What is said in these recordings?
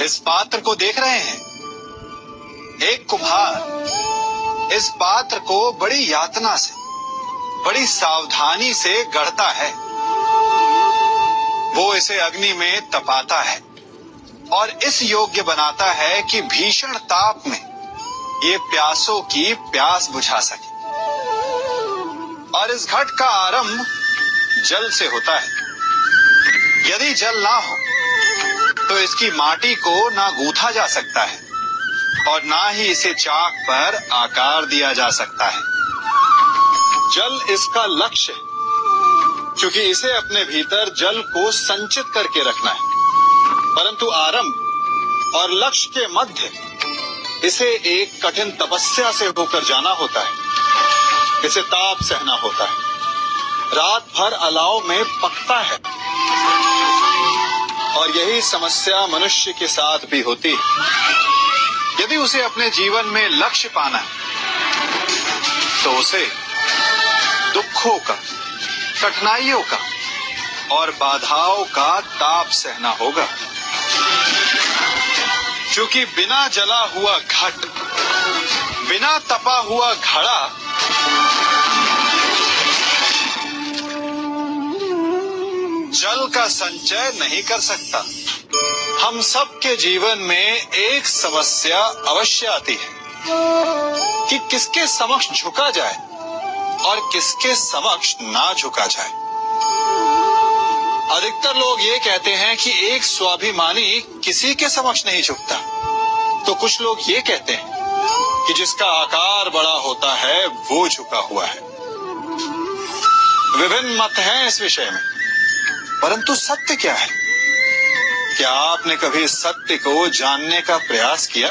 इस पात्र को देख रहे हैं। एक कुम्हार इस पात्र को बड़ी यातना से, बड़ी सावधानी से गढ़ता है। वो इसे अग्नि में तपाता है और इस योग्य बनाता है कि भीषण ताप में ये प्यासों की प्यास बुझा सके। और इस घट का आरंभ जल से होता है। यदि जल ना हो तो इसकी माटी को ना गूंथा जा सकता है और ना ही इसे चाक पर आकार दिया जा सकता है। जल इसका लक्ष्य है, क्योंकि इसे अपने भीतर जल को संचित करके रखना है। परंतु आरंभ और लक्ष्य के मध्य इसे एक कठिन तपस्या से होकर जाना होता है। इसे ताप सहना होता है, रात भर अलाव में पकता है। और यही समस्या मनुष्य के साथ भी होती है। यदि उसे अपने जीवन में लक्ष्य पाना है तो उसे दुखों का, कठिनाइयों का और बाधाओं का ताप सहना होगा। क्योंकि बिना जला हुआ घट, बिना तपा हुआ घड़ा जल का संचय नहीं कर सकता। हम सबके जीवन में एक समस्या अवश्य आती है कि किसके समक्ष झुका जाए और किसके समक्ष ना झुका जाए। अधिकतर लोग ये कहते हैं कि एक स्वाभिमानी किसी के समक्ष नहीं झुकता, तो कुछ लोग ये कहते हैं कि जिसका आकार बड़ा होता है वो झुका हुआ है। विभिन्न मत हैं इस विषय में, परंतु सत्य क्या है? क्या आपने कभी सत्य को जानने का प्रयास किया?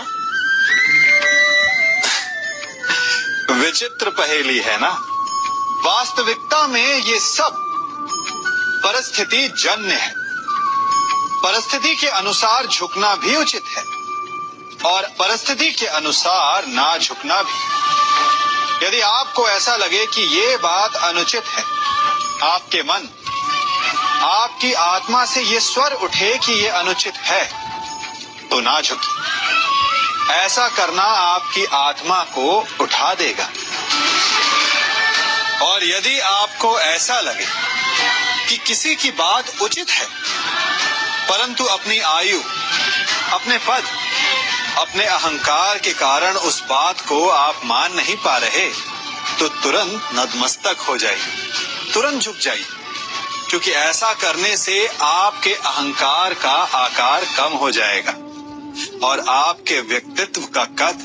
विचित्र पहेली है ना? वास्तविकता में ये सब परिस्थिति जन्य है। परिस्थिति के अनुसार झुकना भी उचित है और परिस्थिति के अनुसार ना झुकना भी। यदि आपको ऐसा लगे कि ये बात अनुचित है, आपके मन, आपकी आत्मा से ये स्वर उठे कि ये अनुचित है, तो ना झुकिए। ऐसा करना आपकी आत्मा को उठा देगा। और यदि आपको ऐसा लगे कि किसी की बात उचित है, परंतु अपनी आयु, अपने पद, अपने अहंकार के कारण उस बात को आप मान नहीं पा रहे, तो तुरंत नतमस्तक हो जाइए, तुरंत झुक जाइए। क्योंकि ऐसा करने से आपके अहंकार का आकार कम हो जाएगा और आपके व्यक्तित्व का कद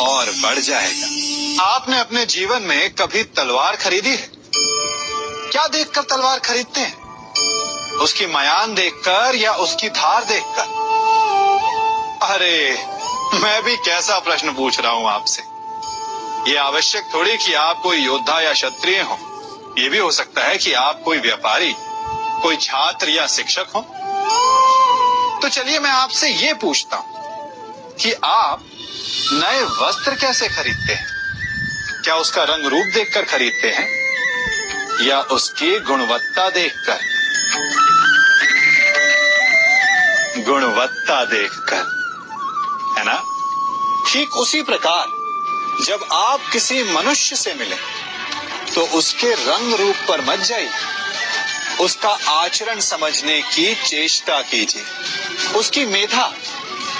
और बढ़ जाएगा। आपने अपने जीवन में कभी तलवार खरीदी है? क्या देखकर तलवार खरीदते हैं? उसकी मयान देखकर या उसकी धार देखकर? अरे, मैं भी कैसा प्रश्न पूछ रहा हूं आपसे। ये आवश्यक थोड़ी कि आप कोई योद्धा या क्षत्रिय हो। ये भी हो सकता है कि आप कोई व्यापारी, कोई छात्र या शिक्षक हो। तो चलिए मैं आपसे ये पूछता हूं कि आप नए वस्त्र कैसे खरीदते हैं? क्या उसका रंग रूप देखकर खरीदते हैं या उसकी गुणवत्ता देखकर? गुणवत्ता देखकर, है ना? ठीक उसी प्रकार जब आप किसी मनुष्य से मिले तो उसके रंग रूप पर मत जाइए, उसका आचरण समझने की चेष्टा कीजिए, उसकी मेधा,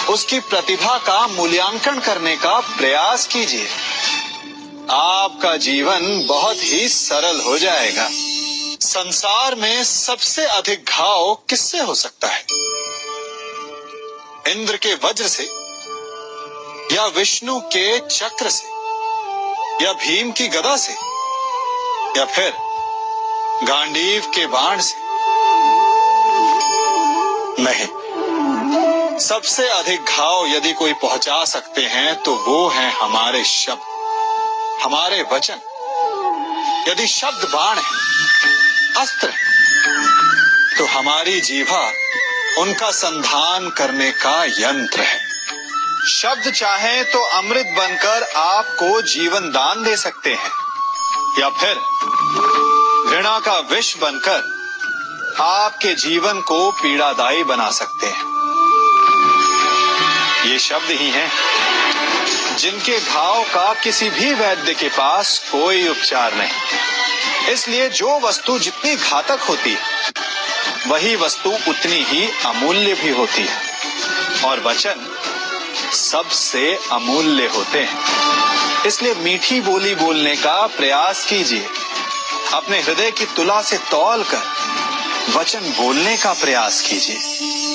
उसकी प्रतिभा का मूल्यांकन करने का प्रयास कीजिए। आपका जीवन बहुत ही सरल हो जाएगा। संसार में सबसे अधिक घाव किससे हो सकता है? इंद्र के वज्र से या विष्णु के चक्र से या भीम की गदा से या फिर गांडीव के बाण से? नहीं, सबसे अधिक घाव यदि कोई पहुंचा सकते हैं तो वो है हमारे शब्द, हमारे वचन। यदि शब्द बाण है, अस्त्र है, तो हमारी जीभा उनका संधान करने का यंत्र है। शब्द चाहे तो अमृत बनकर आपको जीवन दान दे सकते हैं या फिर घृणा का विष बनकर आपके जीवन को पीड़ादायी बना सकते हैं। ये शब्द ही हैं जिनके घाव का किसी भी वैद्य के पास कोई उपचार नहीं। इसलिए जो वस्तु जितनी घातक होती है वही वस्तु उतनी ही अमूल्य भी होती है, और वचन सबसे अमूल्य होते हैं। इसलिए मीठी बोली बोलने का प्रयास कीजिए। अपने हृदय की तुला से तौल कर वचन बोलने का प्रयास कीजिए।